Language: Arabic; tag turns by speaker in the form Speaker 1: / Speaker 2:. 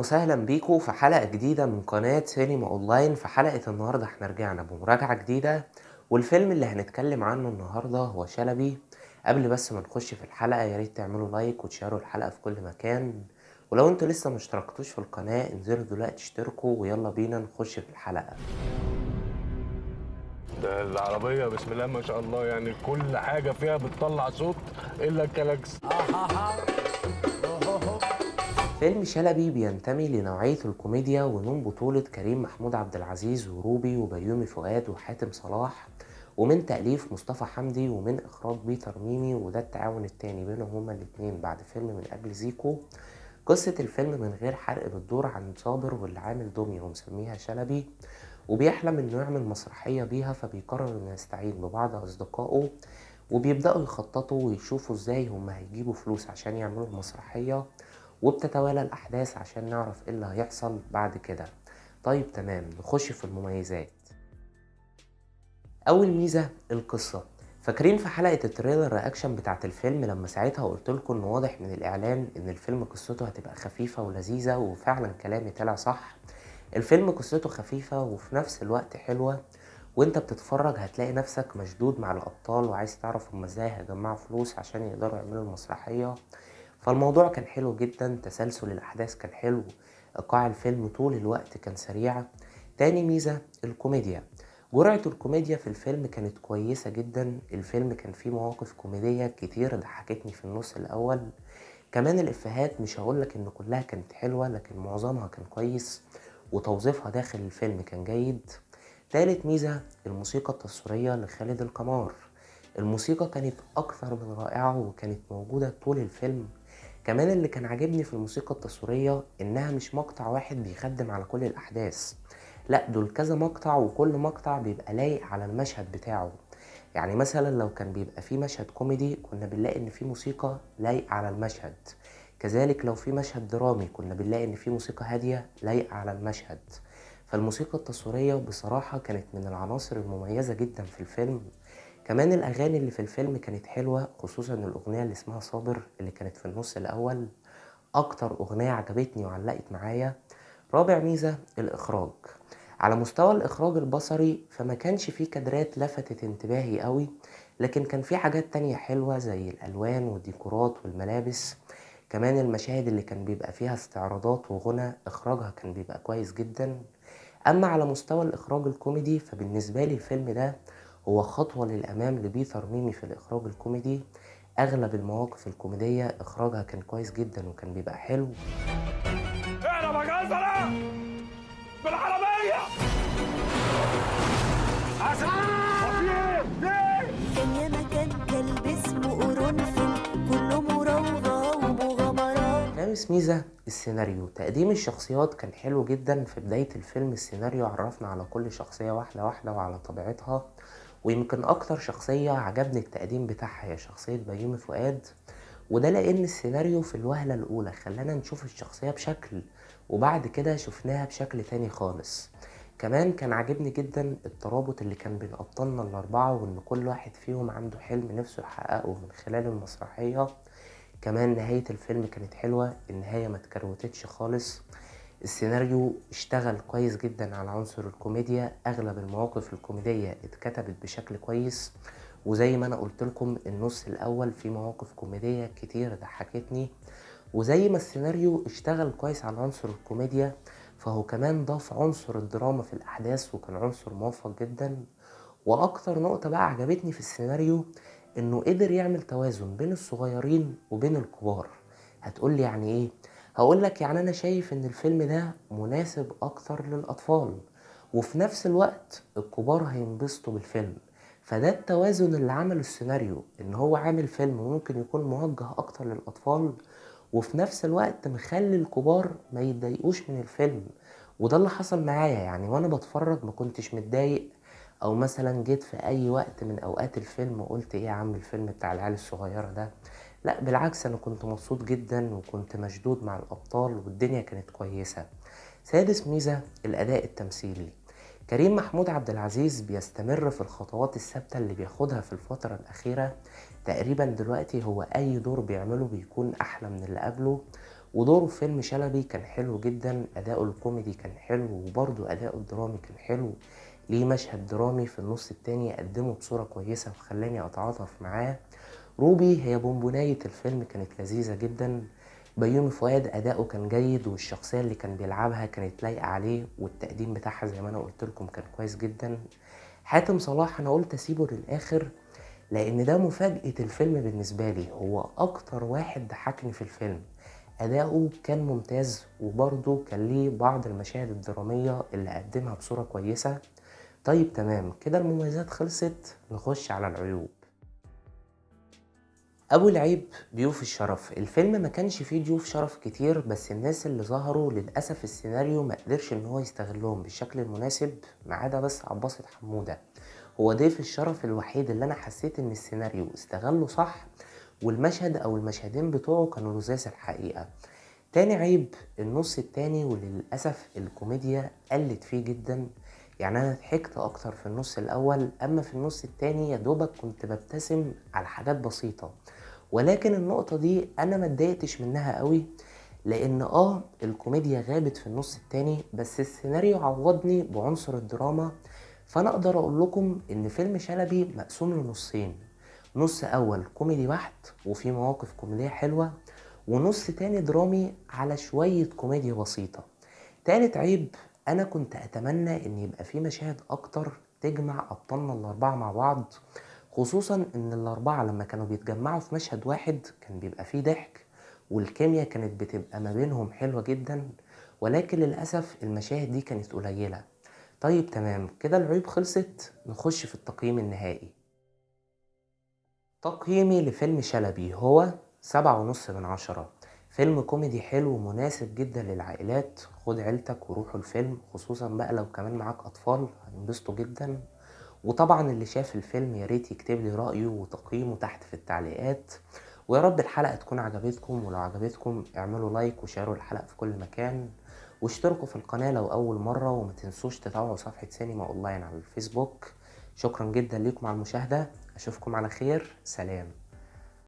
Speaker 1: وسهلا بيكم في حلقة جديدة من قناة سينما اونلاين. في حلقة النهاردة احنا رجعنا بمراجعة جديدة، والفيلم اللي هنتكلم عنه النهاردة هو شلبي. قبل بس ما نخش في الحلقة ياريت تعملوا لايك وتشاروا الحلقة في كل مكان، ولو انتوا لسه مشتركتوش في القناة انزلوا دلوقتي اشتركوا ويلا بينا نخش في الحلقة.
Speaker 2: ده العربية بسم الله ما شاء الله، يعني كل حاجة فيها بتطلع صوت إلا الكلاكس.
Speaker 1: فيلم شلبي بينتمي لنوعية الكوميديا، ومن بطولة كريم محمود عبد العزيز وروبي وبيومي فؤاد وحاتم صلاح، ومن تأليف مصطفى حمدي، ومن إخراج بيتر ميمي، وده التعاون التاني بينهم هما الاتنين بعد فيلم من أجل زيكو. قصة الفيلم من غير حرق بتدور عن صابر واللي عامل دمية ومسميها شلبي، وبيحلم إنه يعمل مسرحية بيها، فبيقرر إنه يستعين ببعض أصدقائه وبيبدأوا يخططوا ويشوفوا إزاي هما هيجيبوا فلوس عشان يعملوا المسرحية، وبتتوالى الأحداث عشان نعرف إيه اللي هيحصل بعد كده. طيب تمام، نخش في المميزات. أول ميزة القصة. فاكرين في حلقة التريلر رياكشن بتاعة الفيلم لما ساعتها قلتلكوا إن واضح من الإعلان إن الفيلم قصته هتبقى خفيفة ولذيذة، وفعلا كلامي طلع صح. الفيلم قصته خفيفة وفي نفس الوقت حلوة، وانت بتتفرج هتلاقي نفسك مشدود مع الأبطال وعايز تعرف هما ازاي هيجمعوا فلوس عشان يقدروا يعملوا المسرحية. فالموضوع كان حلو جدا، تسلسل الأحداث كان حلو، إيقاع الفيلم طول الوقت كان سريع. تاني ميزة الكوميديا. جرعة الكوميديا في الفيلم كانت كويسة جدا، الفيلم كان فيه مواقف كوميدية كتير ضحكتني في النص الأول. كمان الإفيهات مش هقولك إن كلها كانت حلوة، لكن معظمها كان كويس، وتوظيفها داخل الفيلم كان جيد. تالت ميزة الموسيقى التصويرية لخالد القمار. الموسيقى كانت أكثر من رائعة وكانت موجودة طول الفيلم. كمان اللي كان عاجبني في الموسيقى التصويرية إنها مش مقطع واحد بيخدم على كل الأحداث، لأ دول كذا مقطع وكل مقطع بيبقى لايق على المشهد بتاعه. يعني مثلا لو كان بيبقى فيه مشهد كوميدي كنا بنلاقي إن فيه موسيقى لايقة على المشهد، كذلك لو في مشهد درامي كنا بنلاقي إن فيه موسيقى هادية لايقة على المشهد. فالموسيقى التصويرية بصراحة كانت من العناصر المميزة جدا في الفيلم. كمان الأغاني اللي في الفيلم كانت حلوة، خصوصا الأغنية اللي اسمها صابر اللي كانت في النص الأول، أكتر أغنية عجبتني وعلقت معايا. رابع ميزة الإخراج. على مستوى الإخراج البصري فما كانش فيه كادرات لفتت انتباهي قوي، لكن كان فيه حاجات تانية حلوة زي الألوان والديكورات والملابس. كمان المشاهد اللي كان بيبقى فيها استعراضات وغنى إخراجها كان بيبقى كويس جدا. أما على مستوى الإخراج الكوميدي فبالنسبة لي الفيلم ده هو خطوة للأمام لبيتر ميمي في الإخراج الكوميدي. أغلب المواقف الكوميدية إخراجها كان كويس جدا وكان بيبقى حلو.
Speaker 2: اعرف يا جزرة بالعربية عسل. وفي ايه؟ ليه؟
Speaker 3: كان يا مكان كلب اسمه قرنفل كله مراوغة ومغامرات.
Speaker 1: خامس ميزة السيناريو. تقديم الشخصيات كان حلو جدا. في بداية الفيلم السيناريو عرفنا على كل شخصية واحدة واحدة وعلى طبيعتها، ويمكن أكتر شخصية عجبني التقديم بتاعها هي شخصية بيومي فؤاد، وده لأن السيناريو في الوهلة الأولى خلانا نشوف الشخصية بشكل، وبعد كده شفناها بشكل تاني خالص. كمان كان عاجبني جدا الترابط اللي كان بين أبطالنا الأربعة، وإن كل واحد فيهم عنده حلم نفسه يحققه من خلال المسرحية. كمان نهاية الفيلم كانت حلوة، النهاية ما تكروتتش خالص. السيناريو اشتغل كويس جدا على عنصر الكوميديا، اغلب المواقف الكوميدية اتكتبت بشكل كويس، وزي ما انا قلت لكم النص الاول فيه مواقف كوميدية كتير ضحكتني. وزي ما السيناريو اشتغل كويس على عنصر الكوميديا فهو كمان ضاف عنصر الدراما في الاحداث وكان عنصر موفق جدا. واكتر نقطة بقى عجبتني في السيناريو انه قدر يعمل توازن بين الصغيرين وبين الكبار. هتقولي يعني ايه؟ هقولك يعني انا شايف ان الفيلم ده مناسب اكتر للاطفال، وفي نفس الوقت الكبار هينبسطوا بالفيلم. فده التوازن اللي عمله السيناريو، ان هو عامل فيلم ممكن يكون موجه اكتر للاطفال، وفي نفس الوقت مخلي الكبار ما يتضايقوش من الفيلم. وده اللي حصل معايا، يعني وانا بتفرج ما كنتش متضايق، او مثلا جيت في اي وقت من اوقات الفيلم وقلت ايه يا عم الفيلم بتاع العيال الصغيرة ده. لا بالعكس، انا كنت مبسوط جدا وكنت مشدود مع الابطال والدنيا كانت كويسة. سادس ميزة الاداء التمثيلي. كريم محمود عبد العزيز بيستمر في الخطوات الثابتة اللي بياخدها في الفترة الأخيرة. تقريبا دلوقتي هو أي دور بيعمله بيكون أحلى من اللي قبله، ودوره في فيلم شلبي كان حلو جدا، أداؤه الكوميدي كان حلو وبرضه أداؤه الدرامي كان حلو. ليه مشهد درامي في النص التاني قدمه بصورة كويسة وخلاني أتعاطف معاه. روبي هي بونبوناية الفيلم كانت لذيذة جدا. بيومي فؤاد أداؤه كان جيد، والشخصية اللي كان بيلعبها كانت لايقة عليه، والتقديم بتاعها زي ما أنا قلت لكم كان كويس جدا. حاتم صلاح أنا قلت أسيبه للآخر لأن ده مفاجأة الفيلم بالنسبة لي، هو أكتر واحد ضحكني في الفيلم. أداؤه كان ممتاز وبرضه كان ليه بعض المشاهد الدرامية اللي قدمها بصورة كويسة. طيب تمام كده المميزات خلصت، نخش على العيوب. أول عيب ضيوف الشرف. الفيلم ما كانش فيه ضيوف شرف كتير، بس الناس اللي ظهروا للأسف السيناريو ما قدرش إن هو يستغلهم بالشكل المناسب، ما عدا بس عباسة حمودة. هو ضيف الشرف الوحيد اللي أنا حسيت إن السيناريو استغله صح، والمشهد أو المشهدين بتوعه كانوا لذاذ الحقيقة. تاني عيب النص التاني، وللأسف الكوميديا قلت فيه جدا. يعني أنا ضحكت أكتر في النص الأول، أما في النص التاني يا دوبك كنت ببتسم على حاجات بسيطة. ولكن النقطة دي أنا ما اتضايقتش منها قوي، لأن الكوميديا غابت في النص التاني، بس السيناريو عوضني بعنصر الدراما. فأنا أقدر أقول لكم إن فيلم شلبي مقسوم لنصين، نص أول كوميدي بحت وفي مواقف كوميدية حلوة، ونص تاني درامي على شوية كوميديا بسيطة. تالت عيب، أنا كنت أتمنى إن يبقى في مشاهد أكتر تجمع أبطالنا الأربعة مع بعض، خصوصا إن الأربعة لما كانوا بيتجمعوا في مشهد واحد كان بيبقى فيه ضحك، والكيمياء كانت بتبقى ما بينهم حلوة جدا. ولكن للأسف المشاهد دي كانت قليلة. طيب تمام كده العيوب خلصت، نخش في التقييم النهائي. تقييمي لفيلم شلبي هو 7.5 من 10. فيلم كوميدي حلو ومناسب جدا للعائلات، خد عيلتك وروحوا الفيلم، خصوصا بقى لو كمان معاك أطفال هينبسطوا جدا. وطبعا اللي شاف الفيلم ياريت يكتب لي رأيه وتقييمه تحت في التعليقات. ويا رب الحلقة تكون عجبتكم، ولو عجبتكم اعملوا لايك وشاروا الحلقة في كل مكان، واشتركوا في القناة لو أول مرة، وما تنسوش تتابعوا صفحة سينما أونلاين على الفيسبوك. شكرا جدا ليكم على المشاهدة، أشوفكم على خير، سلام.